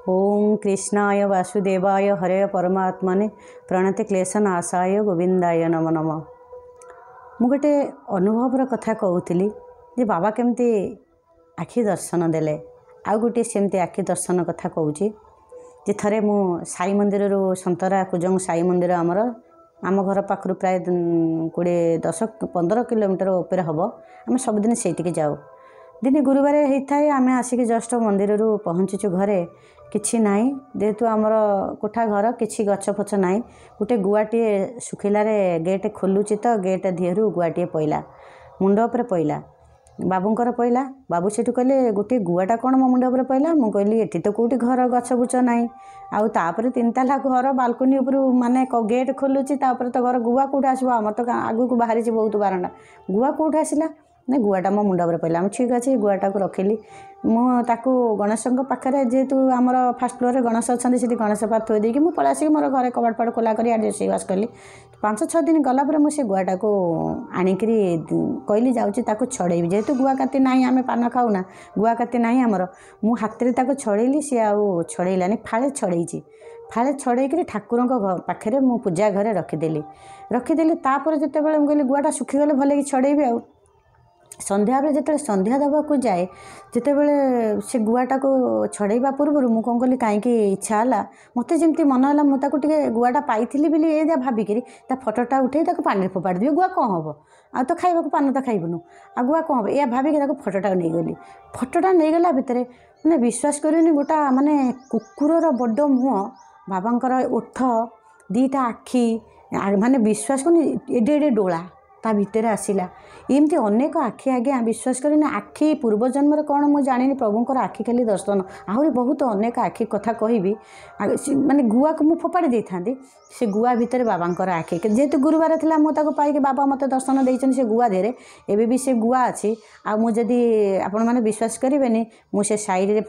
ओम कृष्णाय वासुदेवाय हरे परमात्मने प्रणति क्लेशनाशाय गोविंदाय नमो नमः। मु गोटे अनुभवर कथा कहूली जे बाबा केमती आखि दर्शन देले। आउ गोटे सेमती आखि दर्शन कथा कहूँ जे थरे मु साई मंदिर संतरा कुजंग साई मंदिर आम घर पाखु प्राय 10-15 किलोमीटर ऊपर हम आम सबुदिन से जाऊ। दिन गुरुवार होता है आम आसिक जस्ट मंदिर पहुँचुचु घरे किछि नाई जेहेतु आमर कोठा घर किछि गछ फछ नाई। गोटे गुआटे सुखिलारे गेट खोलुची तो गेट दिहरु गुआटे पइला मुंड उपर पइला बाबूंकर पइला। बाबू सेठू कहले गोटे गुआटा कौन मो मुंड उपर पइला। मु कहली एठी तो कोठी घर गछ बुछ नाई आउ तापर 3 ताला घर बालकनी उपर माने गेट खोलुची तापर तो घर गुआ कोठी आसबो। आमर तो आगु को बाहरी बहुत बारंडा गुआ कोठी आसिला ना गुआटा मो मुंड उपर पइला। ठीक अच्छे गुआटा को रखिली मुझे गणेश पाखे जेहेतु आमर फास्ट फ्लोर रे गणेश अच्छा से गणेश पाठ थोड़ी देकी मुझे पलि आसिक मोर घर कबाट पाट खोला कर रोषेईवास कली। 5-6 दिन गलापर मुझे गुआटा को आणिकी कहली जाऊँगी छड़ेबी जेहेतु गुआ काती ना आम पान खाऊना गुआ काती ना आमर मु हाथ में छड़ेली सी आउ छड़ेलानी फाड़े छड़ेची फाड़े छड़ेक ठाकुर पाखे मु पूजा घरे रखिदेली तापर जिते बड़े मुझे गुआटा सुखीगले भल छड़ेबी आउ संध्या बेले जिते संध्या देवाक जाए जिते बड़े से गुआटा को छड़ेबा पूर्व मुझे कौन कली कहीं इच्छा है मत जमी मन है मुझे गुआटा पाई बोली ये भाविकी फटोटा उठे पानी फोपाड़ी देवी गुआ कौन हम आ तो खाइबा पान तो खाइबुनु आ गुआ कौन हम या भाविकी फटोटा नहीं गली। फटोटा नहीं गला भितर मैंने विश्वास करेनि गोटा माने कुकुर बड़ मुह बाबांकर ओठ 2टा आखि माने विश्वास करनी एडे एडे डोला ता भितर आसिला एमती अनेक आखि आगे विश्वास करें आखि पूर्व जन्म कौन मुझे जानी प्रभुंर आखि खाली दर्शन आहरी बहुत अनेक आखि कथा कहबी माने गुआ को मुझे फोपाड़ी दे था से गुआ भितर बाबांकर आखि जेहेतु गुरुवार था मुझे पाई बाबा मत दर्शन देते से गुआ देहरे एबे भी से गुआ अच्छी आदि आपण मैंने विश्वास करेंगे मुझे साइड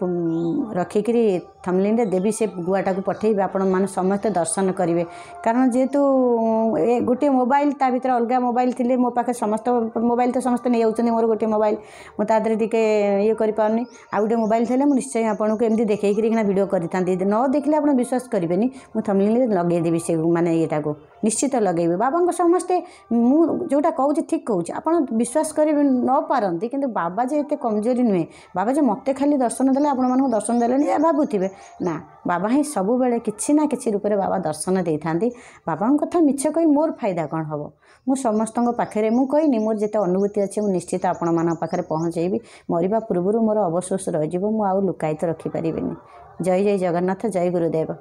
रखिकी थमलिन रे देवी से गुआटा को पठेबी आपण मैंने समस्त दर्शन करेंगे। कारण जेहेतु गोटे मोबाइल ता भीतर अलग मोबाइल थे मो पाखे समस्त मोबाइल तो समस्त नहीं जाऊँ मोर गोटे मोबाइल मुझे टे ये करें आ गए मोबाइल थे मुझे निश्चय आपको एमती देखना वीडियो करी न देखले आप विश्वास करेंगे मुझे थमलिन लगेदेवी से माने येटा को निश्चित लगेबी बाबा समस्ते मुझा कहूँ ठीक कहूँ आप विश्वास करेंगे न पारती कि बाबा जे एत कमजोरी नुहे बाबा जो मत खाली दर्शन देले आपण दर्शन देले या भावुवे ना बाबा ही सबु बेले किछि ना किछि रूप में बाबा दर्शन दे था। बाबा कथा मिछ कही मोर फायदा कौन हम मु समस्त पाखे मुझे कहनी मोर जिते अनुभूति अच्छे मुझे निश्चित आपण मान पाखे पहुँचेबी मरवा पूर्व मोर अवशोष रही मुझे लुकायित रखिपारे। जय जय जगन्नाथ जय गुरुदेव।